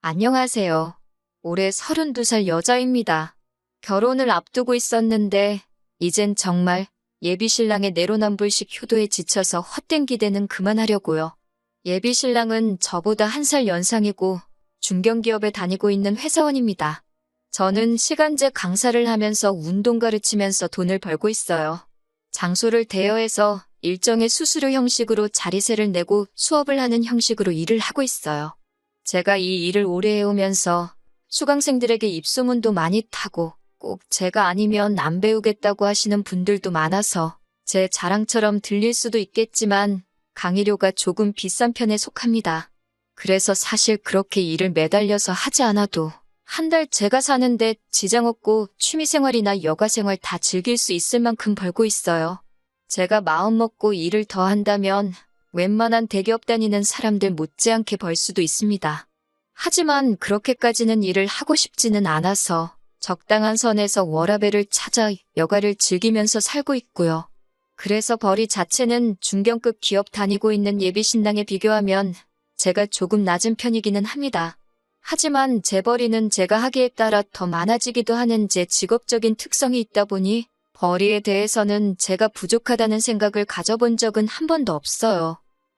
안녕하세요. 올해 32살 여자입니다. 결혼을 앞두고 있었는데, 이젠 정말 예비신랑의 내로남불식 효도에 지쳐서 헛된 기대는 그만하려고요. 예비신랑은 저보다 1살 연상이고 중견기업에 다니고 있는 회사원입니다. 저는 시간제 강사를 하면서 운동 가르치면서 돈을 벌고 있어요. 장소를 대여해서 일정의 수수료 형식으로 자리세를 내고 수업을 하는 형식으로 일을 하고 있어요. 제가 이 일을 오래 해오면서 수강생들에게 입소문도 많이 타고 꼭 제가 아니면 안 배우겠다고 하시는 분들도 많아서 제 자랑처럼 들릴 수도 있겠지만 강의료가 조금 비싼 편에 속합니다. 그래서 사실 그렇게 일을 매달려서 하지 않아도 한 달 제가 사는데 지장 없고 취미생활이나 여가생활 다 즐길 수 있을 만큼 벌고 있어요. 제가 마음먹고 일을 더 한다면 웬만한 대기업 다니는 사람들 못지않게 벌 수도 있습니다. 하지만 그렇게까지는 일을 하고 싶지는 않아서 적당한 선에서 워라밸을 찾아 여가를 즐기면서 살고 있고요. 그래서 벌이 자체는 중견급 기업 다니고 있는 예비신랑에 비교하면 제가 조금 낮은 편이기는 합니다. 하지만 제 벌이는 제가 하기에 따라 더 많아지기도 하는 제 직업적인 특성이 있다 보니 벌이에 대해서는 제가 부족하다는 생각을 가져본 적은 한 번도 없어요.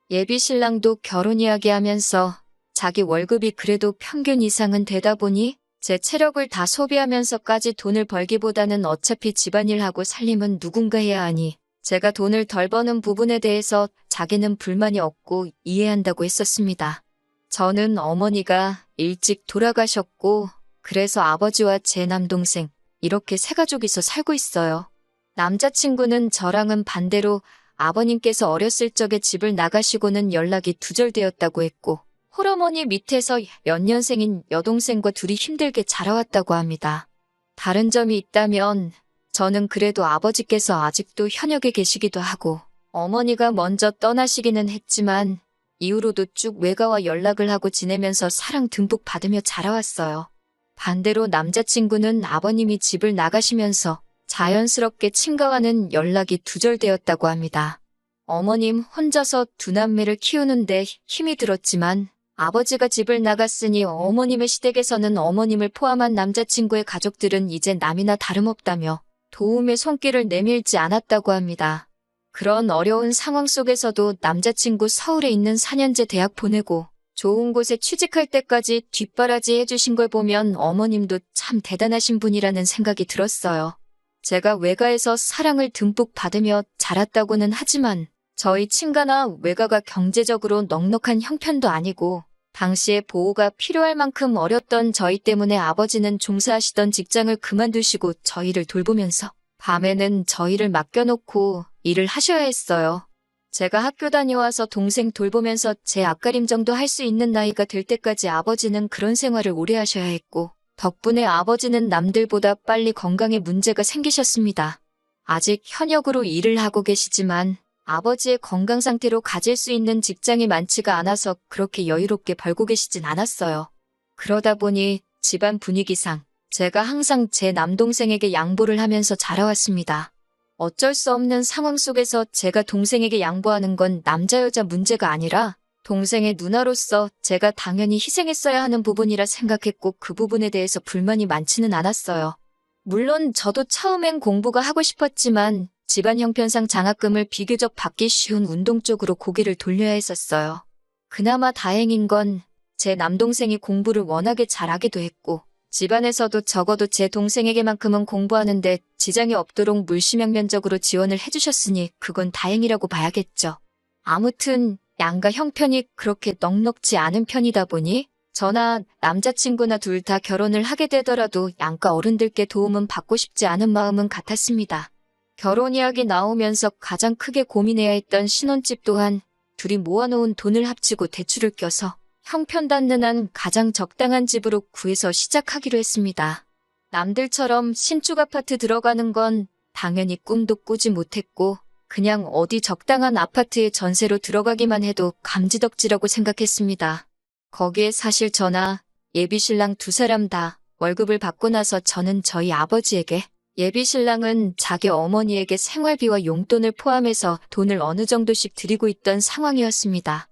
예비신랑도 결혼 이야기하면서 자기 월급이 그래도 평균 이상은 되다 보니 제 체력을 다 소비하면서까지 돈을 벌기보다는 어차피 집안일하고 살림은 누군가 해야 하니 제가 돈을 덜 버는 부분에 대해서 자기는 불만이 없고 이해한다고 했었습니다. 저는 어머니가 일찍 돌아가셨고 그래서 아버지와 제 남동생 이렇게 세 가족이서 살고 있어요. 남자친구는 저랑은 반대로 아버님께서 어렸을 적에 집을 나가시고는 연락이 두절되었다고 했고 홀어머니 밑에서 연년생인 여동생과 둘이 힘들게 자라왔다고 합니다. 다른 점이 있다면 저는 그래도 아버지께서 아직도 현역에 계시기도 하고 어머니가 먼저 떠나시기는 했지만 이후로도 쭉 외가와 연락을 하고 지내면서 사랑 듬뿍 받으며 자라왔어요. 반대로 남자친구는 아버님이 집을 나가시면서 자연스럽게 친가와는 연락이 두절되었다고 합니다. 어머님 혼자서 두 남매를 키우는데 힘이 들었지만 아버지가 집을 나갔으니 어머님의 시댁에서는 어머님을 포함한 남자친구의 가족들은 이제 남이나 다름없다며 도움의 손길을 내밀지 않았다고 합니다. 그런 어려운 상황 속에서도 남자친구 서울에 있는 4년제 대학 보내고 좋은 곳에 취직할 때까지 뒷바라지 해주신 걸 보면 어머님도 참 대단하신 분이라는 생각이 들었어요. 제가 외가에서 사랑을 듬뿍 받으며 자랐다고는 하지만 저희 친가나 외가가 경제적으로 넉넉한 형편도 아니고 당시에 보호가 필요할 만큼 어렸던 저희 때문에 아버지는 종사하시던 직장을 그만두시고 저희를 돌보면서 밤에는 저희를 맡겨놓고 일을 하셔야 했어요. 제가 학교 다녀와서 동생 돌보면서 제 앞가림 정도 할 수 있는 나이가 될 때까지 아버지는 그런 생활을 오래 하셔야 했고 덕분에 아버지는 남들보다 빨리 건강에 문제가 생기셨습니다. 아직 현역으로 일을 하고 계시지만 아버지의 건강 상태로 가질 수 있는 직장이 많지가 않아서 그렇게 여유롭게 벌고 계시진 않았어요. 그러다 보니 집안 분위기상 제가 항상 제 남동생에게 양보를 하면서 자라왔습니다. 어쩔 수 없는 상황 속에서 제가 동생에게 양보하는 건 남자 여자 문제가 아니라 동생의 누나로서 제가 당연히 희생했어야 하는 부분이라 생각했고 그 부분에 대해서 불만이 많지는 않았어요. 물론 저도 처음엔 공부가 하고 싶었지만 집안 형편상 장학금을 비교적 받기 쉬운 운동 쪽으로 고개를 돌려야 했었어요. 그나마 다행인 건 제 남동생이 공부를 워낙에 잘하기도 했고 집안에서도 적어도 제 동생에게만큼은 공부하는데 지장이 없도록 물심양면적으로 지원을 해주셨으니 그건 다행이라고 봐야겠죠. 아무튼 양가 형편이 그렇게 넉넉지 않은 편이다 보니 저나 남자친구나 둘 다 결혼을 하게 되더라도 양가 어른들께 도움은 받고 싶지 않은 마음은 같았습니다. 결혼 이야기 나오면서 가장 크게 고민해야 했던 신혼집 또한 둘이 모아놓은 돈을 합치고 대출을 껴서 형편닿는 한 가장 적당한 집으로 구해서 시작하기로 했습니다. 남들처럼 신축 아파트 들어가는 건 당연히 꿈도 꾸지 못했고 그냥 어디 적당한 아파트에 전세로 들어가기만 해도 감지덕지라고 생각했습니다. 거기에 사실 저나 예비신랑 두 사람 다 월급을 받고 나서 저는 저희 아버지에게 예비신랑은 자기 어머니에게 생활비와 용돈을 포함해서 돈을 어느 정도씩 드리고 있던 상황이었습니다.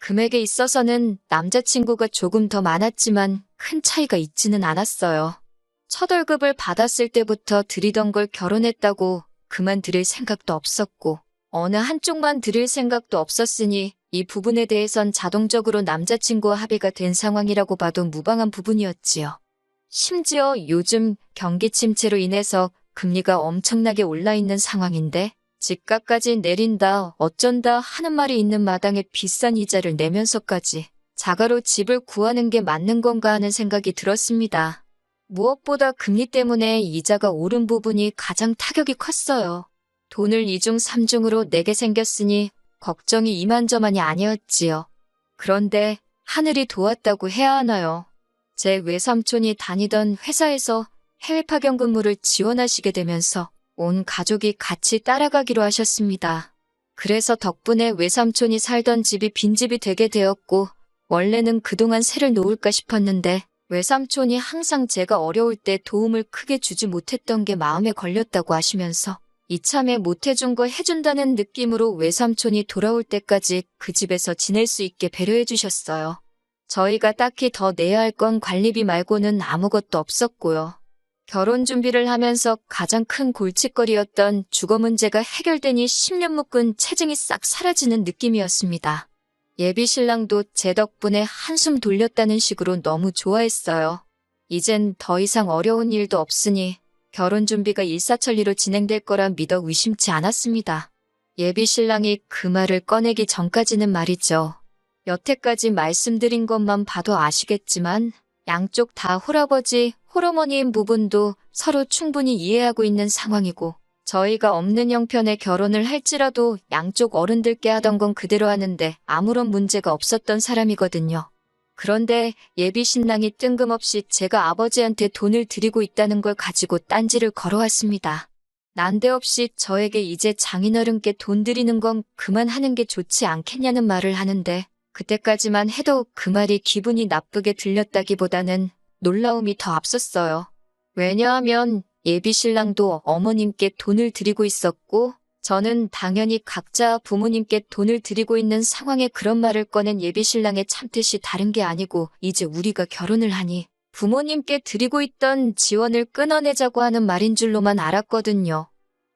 금액에 있어서는 남자친구가 조금 더 많았지만 큰 차이가 있지는 않았어요. 첫 월급을 받았을 때부터 드리던 걸 결혼했다고 그만 드릴 생각도 없었고 어느 한쪽만 드릴 생각도 없었으니 이 부분에 대해선 자동적으로 남자친구와 합의가 된 상황이라고 봐도 무방한 부분이었지요. 심지어 요즘 경기 침체로 인해서 금리가 엄청나게 올라 있는 상황인데 집값까지 내린다 어쩐다 하는 말이 있는 마당에 비싼 이자를 내면서까지 자가로 집을 구하는 게 맞는 건가 하는 생각이 들었습니다. 무엇보다 금리 때문에 이자가 오른 부분이 가장 타격이 컸어요. 돈을 이중 삼중으로 내게 생겼으니 걱정이 이만저만이 아니었지요. 그런데 하늘이 도왔다고 해야 하나요? 제 외삼촌이 다니던 회사에서 해외 파견 근무를 지원하시게 되면서 온 가족이 같이 따라가기로 하셨습니다. 그래서 덕분에 외삼촌이 살던 집이 빈집이 되게 되었고 원래는 그동안 세를 놓을까 싶었는데 외삼촌이 항상 제가 어려울 때 도움을 크게 주지 못했던 게 마음에 걸렸다고 하시면서 이참에 못해준 거 해준다는 느낌으로 외삼촌이 돌아올 때까지 그 집에서 지낼 수 있게 배려해 주셨어요. 저희가 딱히 더 내야 할 건 관리비 말고는 아무것도 없었고요. 결혼 준비를 하면서 가장 큰 골칫거리였던 주거 문제가 해결되니 10년 묶은 체증이 싹 사라지는 느낌이었습니다. 예비 신랑도 제 덕분에 한숨 돌렸다는 식으로 너무 좋아했어요. 이젠 더 이상 어려운 일도 없으니 결혼 준비가 일사천리로 진행될 거라 믿어 의심치 않았습니다. 예비 신랑이 그 말을 꺼내기 전까지는 말이죠. 여태까지 말씀드린 것만 봐도 아시겠지만 양쪽 다 홀아버지, 홀어머니인 부분도 서로 충분히 이해하고 있는 상황이고 저희가 없는 형편의 결혼을 할지라도 양쪽 어른들께 하던 건 그대로 하는데 아무런 문제가 없었던 사람이거든요. 그런데 예비 신랑이 뜬금없이 제가 아버지한테 돈을 드리고 있다는 걸 가지고 딴지를 걸어왔습니다. 난데없이 저에게 이제 장인어른께 돈 드리는 건 그만하는 게 좋지 않겠냐는 말을 하는데 그때까지만 해도 그 말이 기분이 나쁘게 들렸다기보다는 놀라움이 더 앞섰어요. 왜냐하면 예비 신랑도 어머님께 돈을 드리고 있었고 저는 당연히 각자 부모님께 돈을 드리고 있는 상황에 그런 말을 꺼낸 예비 신랑의 참뜻이 다른 게 아니고 이제 우리가 결혼을 하니 부모님께 드리고 있던 지원을 끊어내자고 하는 말인 줄로만 알았거든요.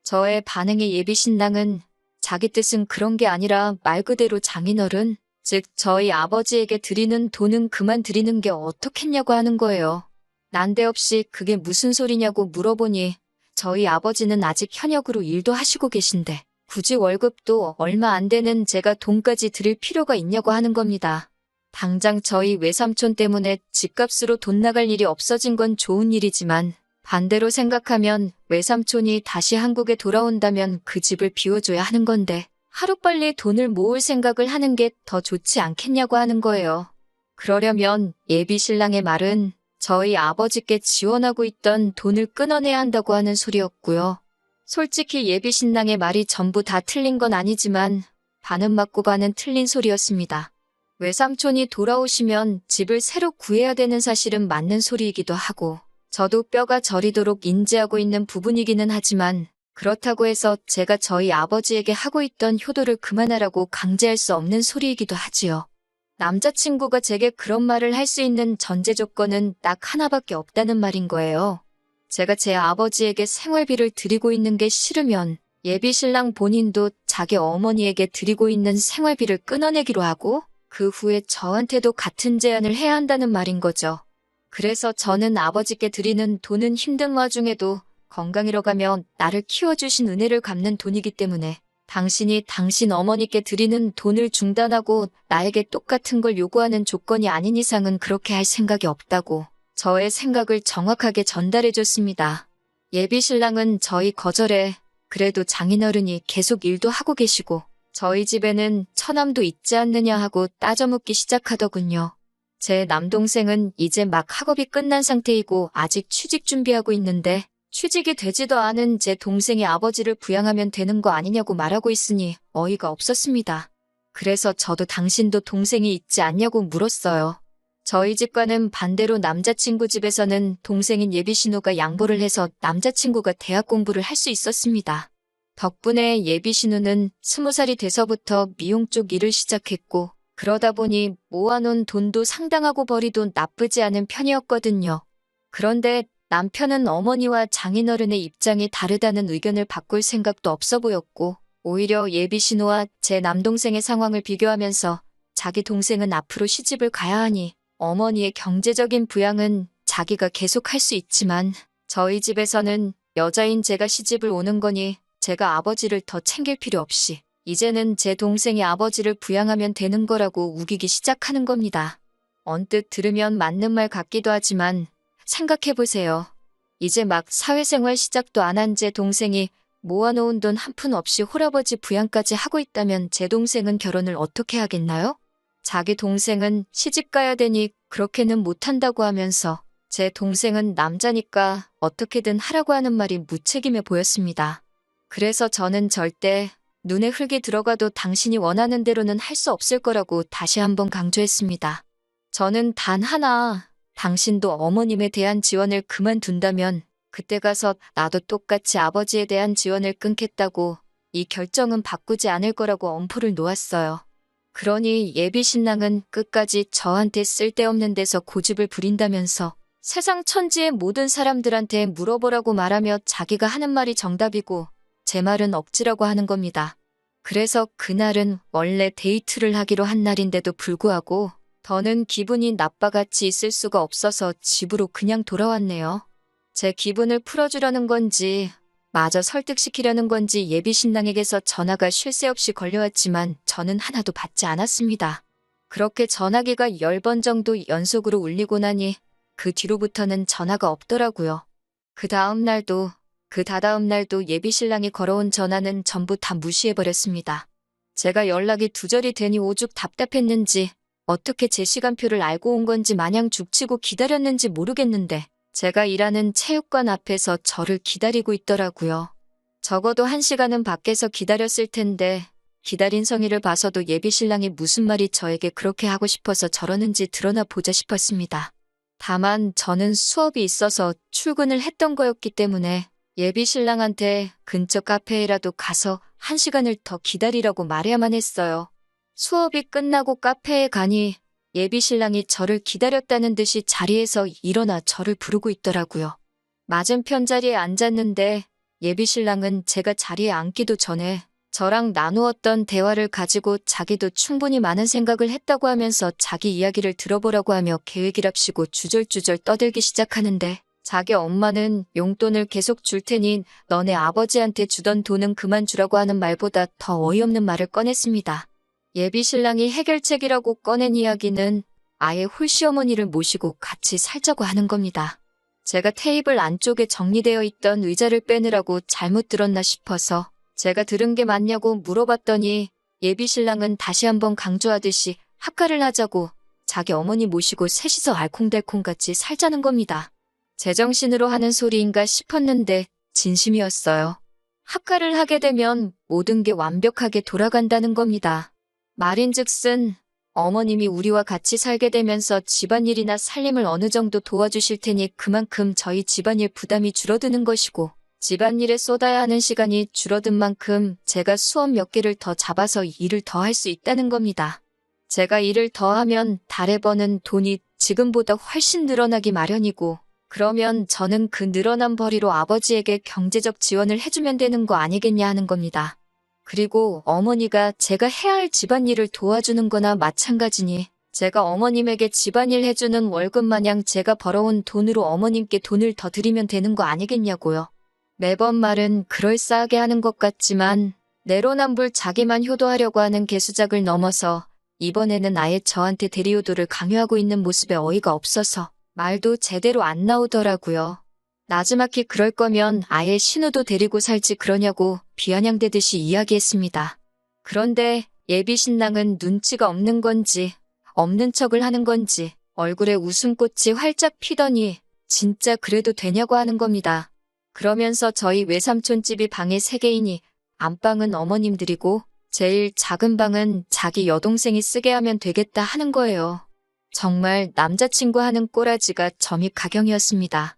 저의 반응에 예비 신랑은 자기 뜻은 그런 게 아니라 말 그대로 장인어른, 즉 저희 아버지에게 드리는 돈은 그만 드리는 게 어떻겠냐고 하는 거예요. 난데없이 그게 무슨 소리냐고 물어보니 저희 아버지는 아직 현역으로 일도 하시고 계신데 굳이 월급도 얼마 안 되는 제가 돈까지 드릴 필요가 있냐고 하는 겁니다. 당장 저희 외삼촌 때문에 집값으로 돈 나갈 일이 없어진 건 좋은 일이지만 반대로 생각하면 외삼촌이 다시 한국에 돌아온다면 그 집을 비워줘야 하는 건데 하루빨리 돈을 모을 생각을 하는 게 더 좋지 않겠냐고 하는 거예요. 그러려면 예비 신랑의 말은 저희 아버지께 지원하고 있던 돈을 끊어내야 한다고 하는 소리였고요. 솔직히 예비 신랑의 말이 전부 다 틀린 건 아니지만 반은 맞고 반은 틀린 소리였습니다. 외삼촌이 돌아오시면 집을 새로 구해야 되는 사실은 맞는 소리이기도 하고 저도 뼈가 저리도록 인지하고 있는 부분이기는 하지만 그렇다고 해서 제가 저희 아버지에게 하고 있던 효도를 그만하라고 강제할 수 없는 소리이기도 하지요. 남자친구가 제게 그런 말을 할 수 있는 전제 조건은 딱 하나밖에 없다는 말인 거예요. 제가 제 아버지에게 생활비를 드리고 있는 게 싫으면 예비 신랑 본인도 자기 어머니에게 드리고 있는 생활비를 끊어내기로 하고 그 후에 저한테도 같은 제안을 해야 한다는 말인 거죠. 그래서 저는 아버지께 드리는 돈은 힘든 와중에도 건강 잃어가며 나를 키워주신 은혜를 갚는 돈이기 때문에 당신이 당신 어머니께 드리는 돈을 중단하고 나에게 똑같은 걸 요구하는 조건이 아닌 이상은 그렇게 할 생각이 없다고 저의 생각을 정확하게 전달해줬습니다. 예비 신랑은 저희 거절에 그래도 장인어른이 계속 일도 하고 계시고 저희 집에는 처남도 있지 않느냐 하고 따져묻기 시작하더군요. 제 남동생은 이제 막 학업이 끝난 상태이고 아직 취직 준비하고 있는데 취직이 되지도 않은 제 동생이 아버지를 부양하면 되는 거 아니냐고 말하고 있으니 어이가 없었습니다. 그래서 저도 당신도 동생이 있지 않냐고 물었어요. 저희 집과는 반대로 남자친구 집에서는 동생인 예비신우가 양보를 해서 남자친구가 대학 공부를 할 수 있었습니다. 덕분에 예비신우는 20살이 돼서부터 미용 쪽 일을 시작했고 그러다 보니 모아놓은 돈도 상당하고 벌이도 나쁘지 않은 편이었거든요. 그런데 남편은 어머니와 장인어른의 입장이 다르다는 의견을 바꿀 생각도 없어 보였고, 오히려 예비 신우와 제 남동생의 상황을 비교하면서 자기 동생은 앞으로 시집을 가야 하니 어머니의 경제적인 부양은 자기가 계속할 수 있지만 저희 집에서는 여자인 제가 시집을 오는 거니 제가 아버지를 더 챙길 필요 없이 이제는 제 동생이 아버지를 부양하면 되는 거라고 우기기 시작하는 겁니다. 언뜻 들으면 맞는 말 같기도 하지만 생각해보세요. 이제 막 사회생활 시작도 안 한 제 동생이 모아놓은 돈 한 푼 없이 홀아버지 부양까지 하고 있다면 제 동생은 결혼을 어떻게 하겠나요? 자기 동생은 시집 가야 되니 그렇게는 못한다고 하면서 제 동생은 남자니까 어떻게든 하라고 하는 말이 무책임해 보였습니다. 그래서 저는 절대 눈에 흙이 들어가도 당신이 원하는 대로는 할 수 없을 거라고 다시 한번 강조했습니다. 저는 단 하나, 당신도 어머님에 대한 지원을 그만둔다면 그때 가서 나도 똑같이 아버지에 대한 지원을 끊겠다고 이 결정은 바꾸지 않을 거라고 엄포를 놓았어요. 그러니 예비 신랑은 끝까지 저한테 쓸데없는 데서 고집을 부린다면서 세상 천지의 모든 사람들한테 물어보라고 말하며 자기가 하는 말이 정답이고 제 말은 억지라고 하는 겁니다. 그래서 그날은 원래 데이트를 하기로 한 날인데도 불구하고 더는 기분이 나빠같이 있을 수가 없어서 집으로 그냥 돌아왔네요. 제 기분을 풀어주려는 건지 마저 설득시키려는 건지 예비 신랑에게서 전화가 쉴 새 없이 걸려왔지만 저는 하나도 받지 않았습니다. 그렇게 전화기가 10번 정도 연속으로 울리고 나니 그 뒤로부터는 전화가 없더라고요. 그 다음 날도 그 다다음 날도 예비 신랑이 걸어온 전화는 전부 다 무시해버렸습니다. 제가 연락이 두절이 되니 오죽 답답했는지 어떻게 제 시간표를 알고 온 건지 마냥 죽치고 기다렸는지 모르겠는데 제가 일하는 체육관 앞에서 저를 기다리고 있더라고요. 적어도 1시간은 밖에서 기다렸을 텐데 기다린 성의를 봐서도 예비 신랑이 무슨 말이 저에게 그렇게 하고 싶어서 저러는지 드러나 보자 싶었습니다. 다만 저는 수업이 있어서 출근을 했던 거였기 때문에 예비 신랑한테 근처 카페에라도 가서 1시간을 더 기다리라고 말해야만 했어요. 수업이 끝나고 카페에 가니 예비 신랑이 저를 기다렸다는 듯이 자리에서 일어나 저를 부르고 있더라고요. 맞은편 자리에 앉았는데 예비 신랑은 제가 자리에 앉기도 전에 저랑 나누었던 대화를 가지고 자기도 충분히 많은 생각을 했다고 하면서 자기 이야기를 들어보라고 하며 계획이랍시고 주절주절 떠들기 시작하는데 자기 엄마는 용돈을 계속 줄 테니 너네 아버지한테 주던 돈은 그만 주라고 하는 말보다 더 어이없는 말을 꺼냈습니다. 예비 신랑이 해결책이라고 꺼낸 이야기는 아예 홀시어머니를 모시고 같이 살자고 하는 겁니다. 제가 테이블 안쪽에 정리되어 있던 의자를 빼느라고 잘못 들었나 싶어서 제가 들은 게 맞냐고 물어봤더니 예비 신랑은 다시 한번 강조하듯이 합가를 하자고 자기 어머니 모시고 셋이서 알콩달콩같이 살자는 겁니다. 제정신으로 하는 소리인가 싶었는데 진심이었어요. 합가를 하게 되면 모든 게 완벽하게 돌아간다는 겁니다. 말인즉슨 어머님이 우리와 같이 살게 되면서 집안일이나 살림을 어느 정도 도와주실 테니 그만큼 저희 집안일 부담이 줄어드는 것이고 집안일에 쏟아야 하는 시간이 줄어든 만큼 제가 수업 몇 개를 더 잡아서 일을 더 할 수 있다는 겁니다. 제가 일을 더 하면 달에 버는 돈이 지금보다 훨씬 늘어나기 마련이고 그러면 저는 그 늘어난 벌이로 아버지에게 경제적 지원을 해주면 되는 거 아니겠냐 하는 겁니다. 그리고 어머니가 제가 해야 할 집안일을 도와주는 거나 마찬가지니 제가 어머님에게 집안일 해주는 월급 마냥 제가 벌어온 돈으로 어머님께 돈을 더 드리면 되는 거 아니겠냐고요. 매번 말은 그럴싸하게 하는 것 같지만 내로남불 자기만 효도하려고 하는 개수작을 넘어서 이번에는 아예 저한테 대리효도를 강요하고 있는 모습에 어이가 없어서 말도 제대로 안 나오더라고요. 나지막히 그럴 거면 아예 신우도 데리고 살지 그러냐고 비아냥대듯이 이야기했습니다. 그런데 예비 신랑은 눈치가 없는 건지 없는 척을 하는 건지 얼굴에 웃음꽃이 활짝 피더니 진짜 그래도 되냐고 하는 겁니다. 그러면서 저희 외삼촌 집이 방이 3개이니 안방은 어머님들이고 제일 작은 방은 자기 여동생이 쓰게 하면 되겠다 하는 거예요. 정말 남자친구 하는 꼬라지가 점이 가경이었습니다.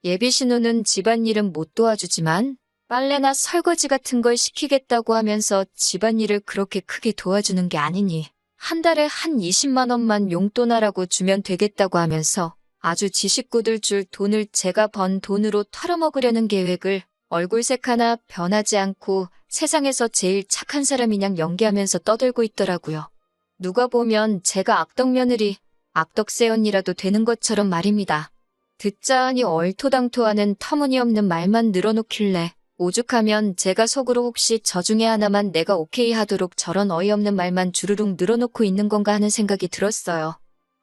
예비 신우는 집안일은 못 도와주지만 빨래나 설거지 같은 걸 시키겠다고 하면서 집안일을 그렇게 크게 도와주는 게 아니니 한 달에 한 20만 원만 용돈하라고 주면 되겠다고 하면서 아주 지 식구들 줄 돈을 제가 번 돈으로 털어먹으려는 계획을 얼굴색 하나 변하지 않고 세상에서 제일 착한 사람이냥 연기하면서 떠들고 있더라고요. 누가 보면 제가 악덕 며느리, 악덕새 언니라도 되는 것처럼 말입니다. 듣자 하니 얼토당토하는 터무니없는 말만 늘어놓길래 오죽하면 제가 속으로 혹시 저 중에 하나만 내가 오케이 하도록 저런 어이없는 말만 주르륵 늘어놓고 있는 건가 하는 생각이 들었어요.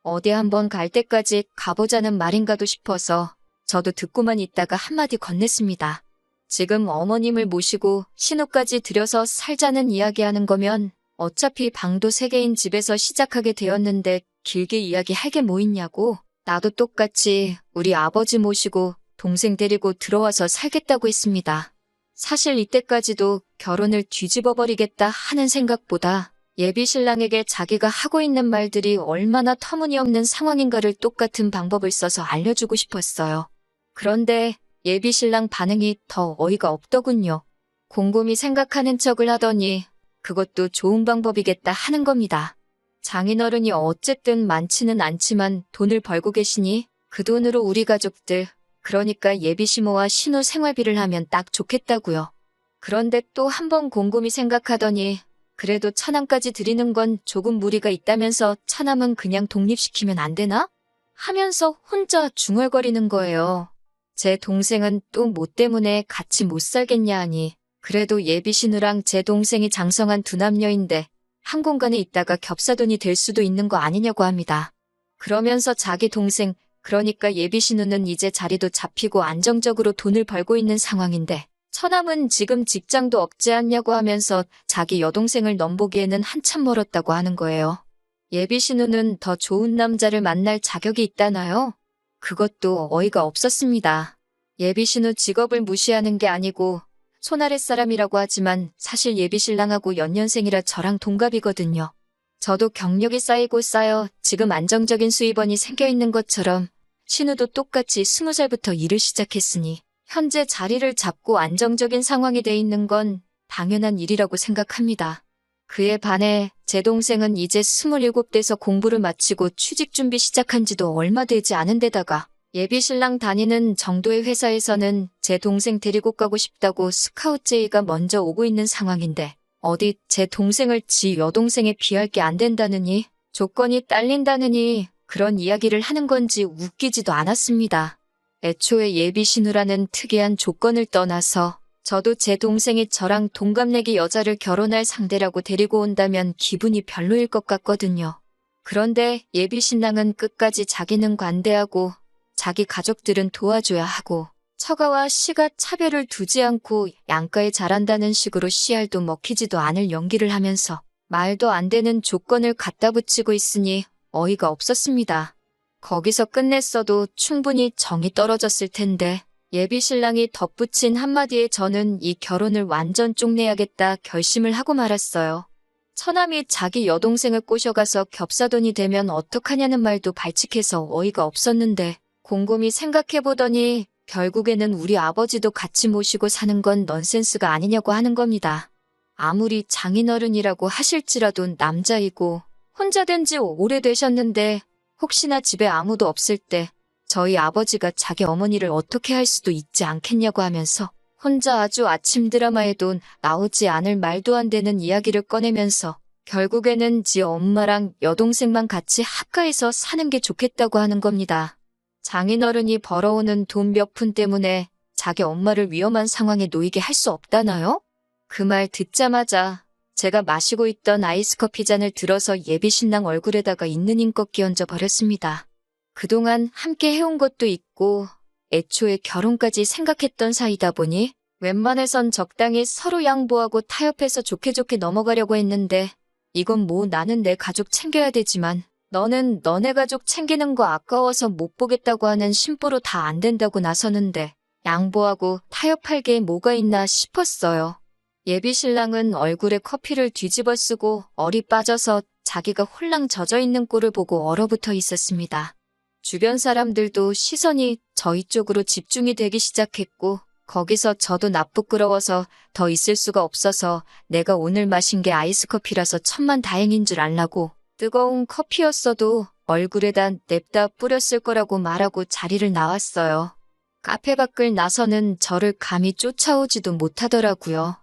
어디 한번 갈 때까지 가보자는 말인가도 싶어서 저도 듣고만 있다가 한마디 건넸습니다. 지금 어머님을 모시고 신우까지 들여서 살자는 이야기하는 거면 어차피 방도 3개인 집에서 시작하게 되었는데 길게 이야기할 게 뭐 있냐고. 나도 똑같이 우리 아버지 모시고 동생 데리고 들어와서 살겠다고 했습니다. 사실 이때까지도 결혼을 뒤집어버리겠다 하는 생각보다 예비 신랑에게 자기가 하고 있는 말들이 얼마나 터무니없는 상황인가를 똑같은 방법을 써서 알려주고 싶었어요. 그런데 예비 신랑 반응이 더 어이가 없더군요. 곰곰이 생각하는 척을 하더니 그것도 좋은 방법이겠다 하는 겁니다. 장인어른이 어쨌든 많지는 않지만 돈을 벌고 계시니 그 돈으로 우리 가족들, 그러니까 예비 시모와 신우 생활비를 하면 딱 좋겠다고요. 그런데 또 한 번 곰곰이 생각하더니 그래도 천암까지 드리는 건 조금 무리가 있다면서 천암은 그냥 독립시키면 안 되나? 하면서 혼자 중얼거리는 거예요. 제 동생은 또 뭐 때문에 같이 못 살겠냐 하니 그래도 예비 신우랑 제 동생이 장성한 두 남녀인데 한 공간에 있다가 겹사돈이 될 수도 있는 거 아니냐고 합니다. 그러면서 자기 동생, 그러니까 예비 신우는 이제 자리도 잡히고 안정적으로 돈을 벌고 있는 상황인데 처남은 지금 직장도 없지 않냐고 하면서 자기 여동생을 넘보기에는 한참 멀었다고 하는 거예요. 예비 신우는 더 좋은 남자를 만날 자격이 있다나요? 그것도 어이가 없었습니다. 예비 신우 직업을 무시하는 게 아니고 손아랫 사람이라고 하지만 사실 예비 신랑하고 연년생이라 저랑 동갑이거든요. 저도 경력이 쌓이고 쌓여 지금 안정적인 수입원이 생겨있는 것처럼 신우도 똑같이 20살부터 일을 시작했으니 현재 자리를 잡고 안정적인 상황이 돼 있는 건 당연한 일이라고 생각합니다. 그에 반해 제 동생은 이제 27돼서 공부를 마치고 취직 준비 시작한 지도 얼마 되지 않은 데다가 예비 신랑 다니는 정도의 회사에서는 제 동생 데리고 가고 싶다고 스카우트 제의가 먼저 오고 있는 상황인데 어디 제 동생을 지 여동생에 비할 게 안 된다느니 조건이 딸린다느니 그런 이야기를 하는 건지 웃기지도 않았습니다. 애초에 예비 신우라는 특이한 조건을 떠나서 저도 제 동생이 저랑 동갑내기 여자를 결혼할 상대라고 데리고 온다면 기분이 별로일 것 같거든요. 그런데 예비 신랑은 끝까지 자기는 관대하고 자기 가족들은 도와줘야 하고 처가와 시가 차별을 두지 않고 양가에 잘한다는 식으로 씨알도 먹히지도 않을 연기를 하면서 말도 안 되는 조건을 갖다 붙이고 있으니 어이가 없었습니다. 거기서 끝냈어도 충분히 정이 떨어졌을 텐데 예비 신랑이 덧붙인 한마디에 저는 이 결혼을 완전 쪽내야겠다 결심을 하고 말았어요. 처남이 자기 여동생을 꼬셔가서 겹사돈이 되면 어떡하냐는 말도 발칙해서 어이가 없었는데 곰곰이 생각해보더니 결국에는 우리 아버지도 같이 모시고 사는 건 넌센스가 아니냐고 하는 겁니다. 아무리 장인어른이라고 하실지라도 남자이고 혼자 된 지 오래되셨는데 혹시나 집에 아무도 없을 때 저희 아버지가 자기 어머니를 어떻게 할 수도 있지 않겠냐고 하면서 혼자 아주 아침 드라마에도 나오지 않을 말도 안 되는 이야기를 꺼내면서 결국에는 지 엄마랑 여동생만 같이 합가해서 사는 게 좋겠다고 하는 겁니다. 장인어른이 벌어오는 돈 몇 푼 때문에 자기 엄마를 위험한 상황에 놓이게 할 수 없다나요? 그 말 듣자마자 제가 마시고 있던 아이스커피 잔을 들어서 예비 신랑 얼굴에다가 있는 힘껏 끼얹어 버렸습니다. 그동안 함께 해온 것도 있고 애초에 결혼까지 생각했던 사이다 보니 웬만해선 적당히 서로 양보하고 타협해서 좋게 좋게 넘어가려고 했는데 이건 뭐 나는 내 가족 챙겨야 되지만 너는 너네 가족 챙기는 거 아까워서 못 보겠다고 하는 심보로 다 안 된다고 나서는데 양보하고 타협할 게 뭐가 있나 싶었어요. 예비 신랑은 얼굴에 커피를 뒤집어 쓰고 얼이 빠져서 자기가 홀랑 젖어있는 꼴을 보고 얼어붙어 있었습니다. 주변 사람들도 시선이 저희 쪽으로 집중이 되기 시작했고 거기서 저도 나쁘끄러워서 더 있을 수가 없어서 내가 오늘 마신 게 아이스커피라서 천만다행인 줄 알라고 뜨거운 커피였어도 얼굴에다 냅다 뿌렸을 거라고 말하고 자리를 나왔어요. 카페 밖을 나서는 저를 감히 쫓아오지도 못하더라고요.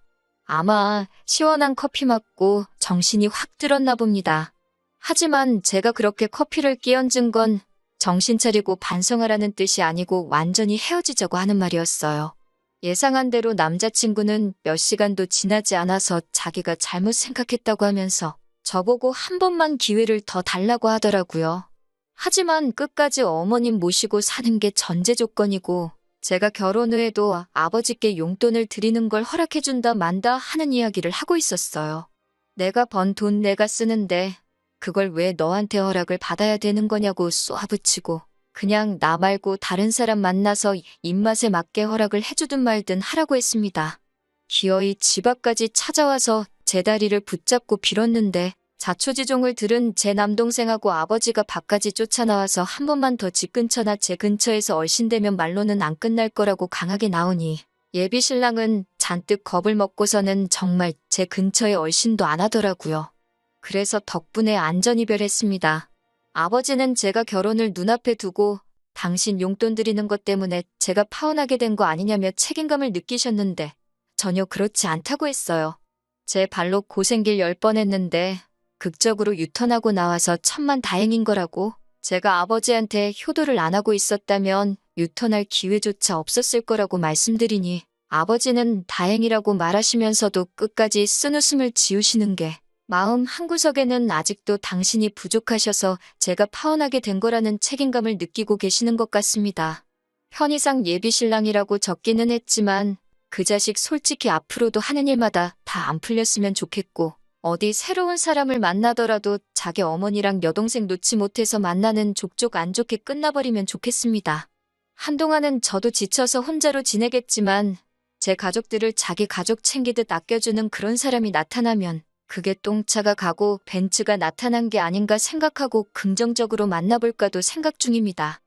아마 시원한 커피 맞고 정신이 확 들었나 봅니다. 하지만 제가 그렇게 커피를 끼얹은 건 정신 차리고 반성하라는 뜻이 아니고 완전히 헤어지자고 하는 말이었어요. 예상한 대로 남자친구는 몇 시간도 지나지 않아서 자기가 잘못 생각했다고 하면서 저보고 한 번만 기회를 더 달라고 하더라고요. 하지만 끝까지 어머님 모시고 사는 게 전제 조건이고 제가 결혼 후에도 아버지께 용돈을 드리는 걸 허락해준다 만다 하는 이야기를 하고 있었어요. 내가 번 돈 내가 쓰는데 그걸 왜 너한테 허락을 받아야 되는 거냐고 쏘아붙이고 그냥 나 말고 다른 사람 만나서 입맛에 맞게 허락을 해주든 말든 하라고 했습니다. 기어이 집 앞까지 찾아와서 제 다리를 붙잡고 빌었는데 자초지종을 들은 제 남동생하고 아버지가 밖까지 쫓아나와서 한 번만 더 집 근처나 제 근처에서 얼씬대면 말로는 안 끝날 거라고 강하게 나오니 예비 신랑은 잔뜩 겁을 먹고서는 정말 제 근처에 얼씬도 안 하더라고요. 그래서 덕분에 안전이별했습니다. 아버지는 제가 결혼을 눈앞에 두고 당신 용돈 드리는 것 때문에 제가 파혼하게 된 거 아니냐며 책임감을 느끼셨는데 전혀 그렇지 않다고 했어요. 제 발로 고생길 10번 했는데 극적으로 유턴하고 나와서 천만다행인 거라고. 제가 아버지한테 효도를 안 하고 있었다면 유턴할 기회조차 없었을 거라고 말씀드리니 아버지는 다행이라고 말하시면서도 끝까지 쓴웃음을 지으시는 게 마음 한구석에는 아직도 당신이 부족하셔서 제가 파혼하게 된 거라는 책임감을 느끼고 계시는 것 같습니다. 편의상 예비신랑이라고 적기는 했지만 그 자식 솔직히 앞으로도 하는 일마다 다 안 풀렸으면 좋겠고 어디 새로운 사람을 만나더라도 자기 어머니랑 여동생 놓지 못해서 만나는 족족 안 좋게 끝나버리면 좋겠습니다. 한동안은 저도 지쳐서 혼자로 지내겠지만 제 가족들을 자기 가족 챙기듯 아껴주는 그런 사람이 나타나면 그게 똥차가 가고 벤츠가 나타난 게 아닌가 생각하고 긍정적으로 만나볼까도 생각 중입니다.